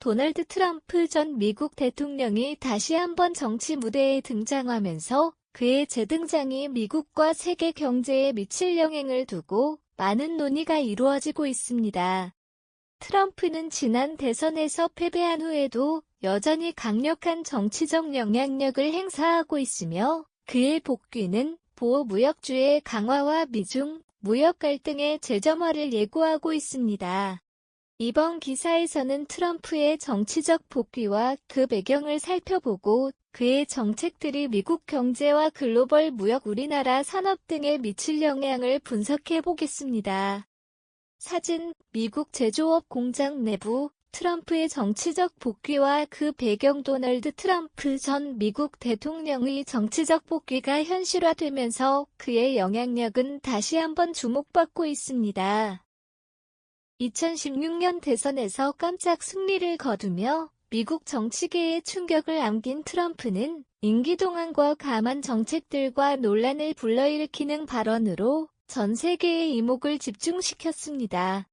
도널드 트럼프 전 미국 대통령이 다시 한번 정치 무대에 등장하면서 그의 재등장이 미국과 세계 경제에 미칠 영향을 두고 많은 논의가 이루어지고 있습니다. 트럼프는 지난 대선에서 패배한 후에도 여전히 강력한 정치적 영향력을 행사하고 있으며 그의 복귀는 보호무역주의 강화와 미중 무역 갈등의 재점화를 예고하고 있습니다. 이번 기사에서는 트럼프의 정치적 복귀와 그 배경을 살펴보고 그의 정책들이 미국 경제와 글로벌 무역, 우리나라 산업 등에 미칠 영향을 분석해 보겠습니다. 사진, 미국 제조업 공장 내부, 트럼프의 정치적 복귀와 그 배경. 도널드 트럼프 전 미국 대통령의 정치적 복귀가 현실화되면서 그의 영향력은 다시 한번 주목받고 있습니다. 2016년 대선에서 깜짝 승리를 거두며 미국 정치계에 충격을 안긴 트럼프는 임기 동안과 감한 정책들과 논란을 불러일으키는 발언으로 전 세계의 이목을 집중시켰습니다.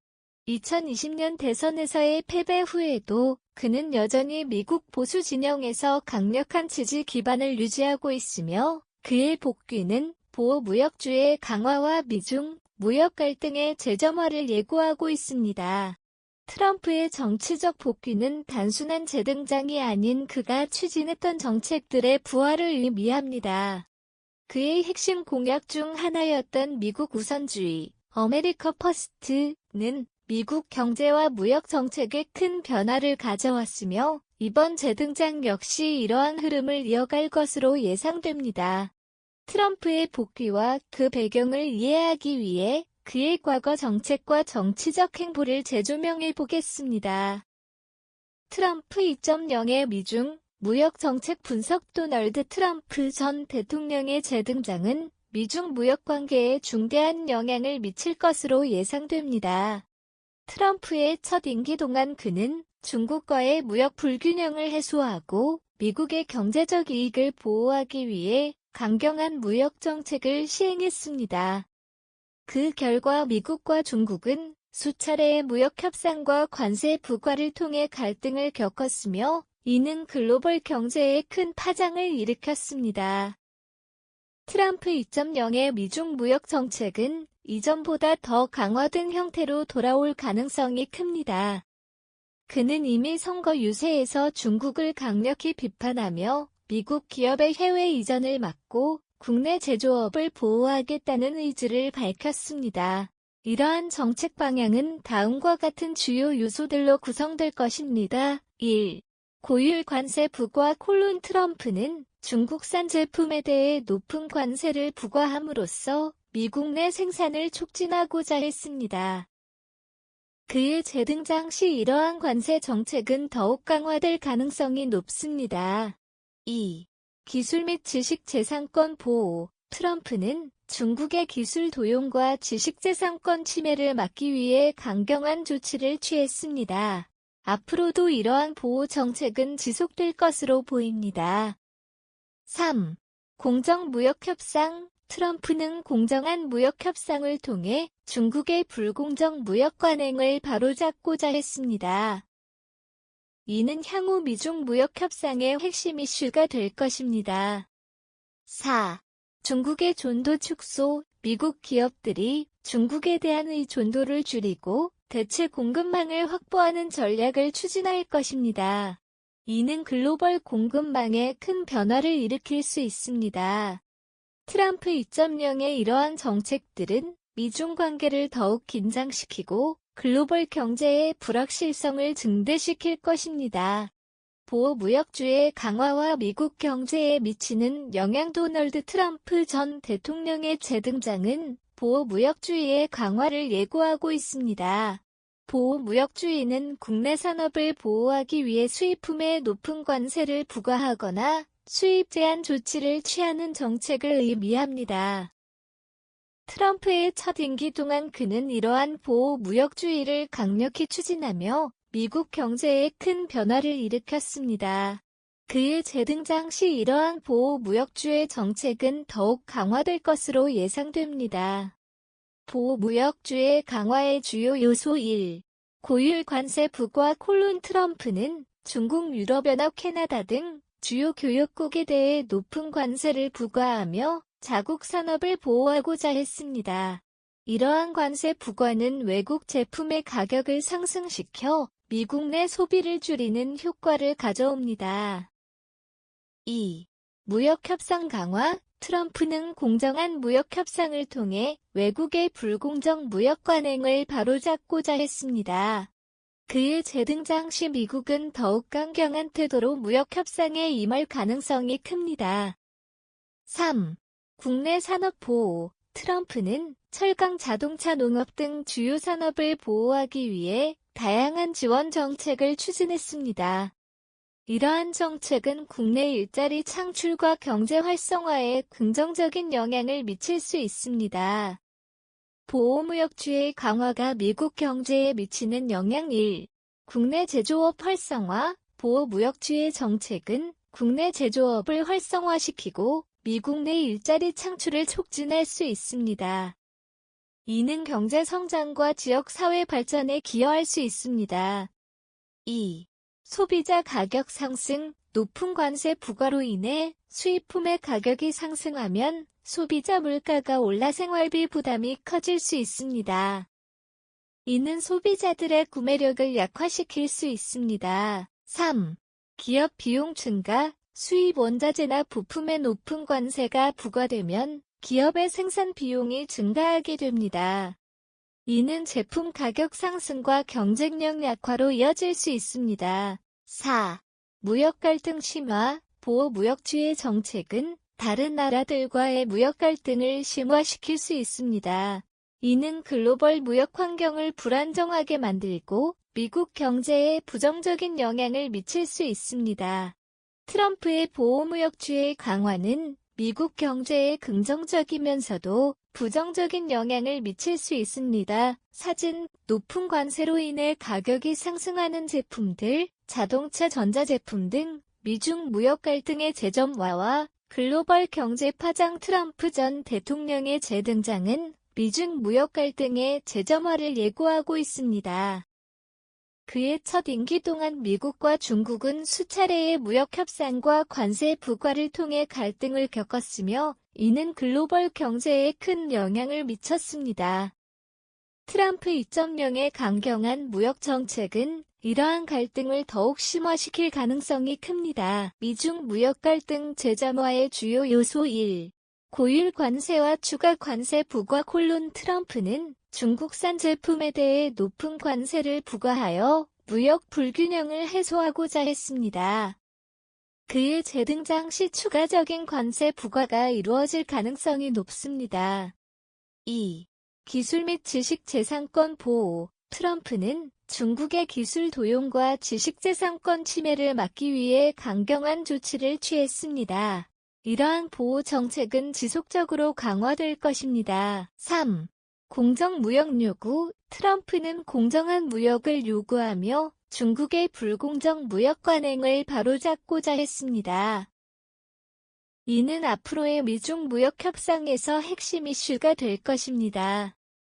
2020년 대선에서의 패배 후에도 그는 여전히 미국 보수 진영에서 강력한 지지 기반을 유지하고 있으며 그의 복귀는 보호무역주의 강화와 미중 무역 갈등의 재점화를 예고하고 있습니다. 트럼프의 정치적 복귀는 단순한 재등장이 아닌 그가 추진했던 정책들의 부활을 의미합니다. 그의 핵심 공약 중 하나였던 미국 우선주의, 아메리카 퍼스트는 미국 경제와 무역 정책에 큰 변화를 가져왔으며 이번 재등장 역시 이러한 흐름을 이어갈 것으로 예상됩니다. 트럼프의 복귀와 그 배경을 이해하기 위해 그의 과거 정책과 정치적 행보를 재조명해 보겠습니다. 트럼프 2.0의 미중 무역 정책 분석. 도널드 트럼프 전 대통령의 재등장은 미중 무역 관계에 중대한 영향을 미칠 것으로 예상됩니다. 트럼프의 첫 임기 동안 그는 중국과의 무역 불균형을 해소하고 미국의 경제적 이익을 보호하기 위해 강경한 무역 정책을 시행했습니다. 그 결과 미국과 중국은 수차례의 무역 협상과 관세 부과를 통해 갈등을 겪었으며 이는 글로벌 경제에 큰 파장을 일으켰습니다. 트럼프 2.0의 미중 무역 정책은 이전보다 더 강화된 형태로 돌아올 가능성이 큽니다. 그는 이미 선거 유세에서 중국을 강력히 비판하며 미국 기업의 해외 이전을 막고 국내 제조업을 보호하겠다는 의지를 밝혔습니다. 이러한 정책 방향은 다음과 같은 주요 요소들로 구성될 것입니다. 1. 고율 관세 부과. 트럼프는 중국산 제품에 대해 높은 관세를 부과함으로써 미국 내 생산을 촉진하고자 했습니다. 그의 재등장 시 이러한 관세 정책은 더욱 강화될 가능성이 높습니다. 2. 기술 및 지식재산권 보호. 트럼프는 중국의 기술 도용과 지식재산권 침해를 막기 위해 강경한 조치를 취했습니다. 앞으로도 이러한 보호 정책은 지속될 것으로 보입니다. 3. 공정무역협상. 트럼프는 공정한 무역협상을 통해 중국의 불공정 무역 관행을 바로잡고자 했습니다. 이는 향후 미중 무역협상의 핵심 이슈가 될 것입니다. 4. 중국의 존도 축소. 미국 기업들이 중국에 대한 의존도를 줄이고 대체 공급망을 확보하는 전략을 추진할 것입니다. 이는 글로벌 공급망에 큰 변화를 일으킬 수 있습니다. 트럼프 2.0의 이러한 정책들은 미중 관계를 더욱 긴장시키고 글로벌 경제의 불확실성을 증대시킬 것입니다. 보호무역주의 강화와 미국 경제에 미치는 영향. 도널드 트럼프 전 대통령의 재등장은 보호무역주의의 강화를 예고하고 있습니다. 보호무역주의는 국내 산업을 보호하기 위해 수입품에 높은 관세를 부과하거나 수입 제한 조치를 취하는 정책을 의미합니다. 트럼프의 첫 임기 동안 그는 이러한 보호무역주의를 강력히 추진하며 미국 경제에 큰 변화를 일으켰습니다. 그의 재등장 시 이러한 보호무역주의 정책은 더욱 강화될 것으로 예상됩니다. 보호무역주의 강화의 주요 요소. 1. 고율 관세 부과 트럼프는 중국, 유럽연합, 캐나다 등 주요 교역국에 대해 높은 관세를 부과하며 자국 산업을 보호하고자 했습니다. 이러한 관세 부과는 외국 제품의 가격을 상승시켜 미국 내 소비를 줄이는 효과를 가져옵니다. 2. 무역협상 강화. 트럼프는 공정한 무역협상을 통해 외국의 불공정 무역 관행을 바로잡고자 했습니다. 그의 재등장 시 미국은 더욱 강경한 태도로 무역협상에 임할 가능성이 큽니다. 3. 국내 산업 보호. 트럼프는 철강, 자동차, 농업 등 주요 산업을 보호하기 위해 다양한 지원 정책을 추진했습니다. 이러한 정책은 국내 일자리 창출과 경제 활성화에 긍정적인 영향을 미칠 수 있습니다. 보호무역주의 강화가 미국 경제에 미치는 영향. 1. 국내 제조업 활성화. 보호무역주의 정책은 국내 제조업을 활성화시키고 미국 내 일자리 창출을 촉진할 수 있습니다. 이는 경제 성장과 지역 사회 발전에 기여할 수 있습니다. 2. 소비자 가격 상승. 높은 관세 부과로 인해 수입품의 가격이 상승하면 소비자 물가가 올라 생활비 부담이 커질 수 있습니다. 이는 소비자들의 구매력을 약화시킬 수 있습니다. 3. 기업 비용 증가. 수입 원자재나 부품에 높은 관세가 부과되면 기업의 생산 비용이 증가하게 됩니다. 이는 제품 가격 상승과 경쟁력 약화로 이어질 수 있습니다. 4. 무역 갈등 심화. 보호무역주의 정책은 다른 나라들과의 무역 갈등을 심화시킬 수 있습니다. 이는 글로벌 무역 환경을 불안정하게 만들고 미국 경제에 부정적인 영향을 미칠 수 있습니다. 트럼프의 보호무역주의 강화는 미국 경제에 긍정적이면서도 부정적인 영향을 미칠 수 있습니다. 사진. 높은 관세로 인해 가격이 상승하는 제품들, 자동차, 전자제품 등 미중 무역 갈등의 재점화와 글로벌 경제 파장. 트럼프 전 대통령의 재등장은 미중 무역 갈등의 재점화를 예고하고 있습니다. 그의 첫 임기 동안 미국과 중국은 수차례의 무역 협상과 관세 부과를 통해 갈등을 겪었으며 이는 글로벌 경제에 큰 영향을 미쳤습니다. 트럼프 2.0의 강경한 무역 정책은 이러한 갈등을 더욱 심화시킬 가능성이 큽니다. 미중 무역 갈등 재점화의 주요 요소. 1. 고율 관세와 추가 관세 부과. 트럼프는 중국산 제품에 대해 높은 관세를 부과하여 무역 불균형을 해소하고자 했습니다. 그의 재등장 시 추가적인 관세 부과가 이루어질 가능성이 높습니다. 2. 기술 및 지식재산권 보호. 트럼프는 중국의 기술 도용과 지식재산권 침해를 막기 위해 강경한 조치를 취했습니다. 이러한 보호 정책은 지속적으로 강화될 것입니다. 3. 공정 무역 요구. 트럼프는 공정한 무역을 요구하며 중국의 불공정 무역 관행을 바로잡고자 했습니다. 이는 앞으로의 미중 무역 협상에서 핵심 이슈가 될 것입니다.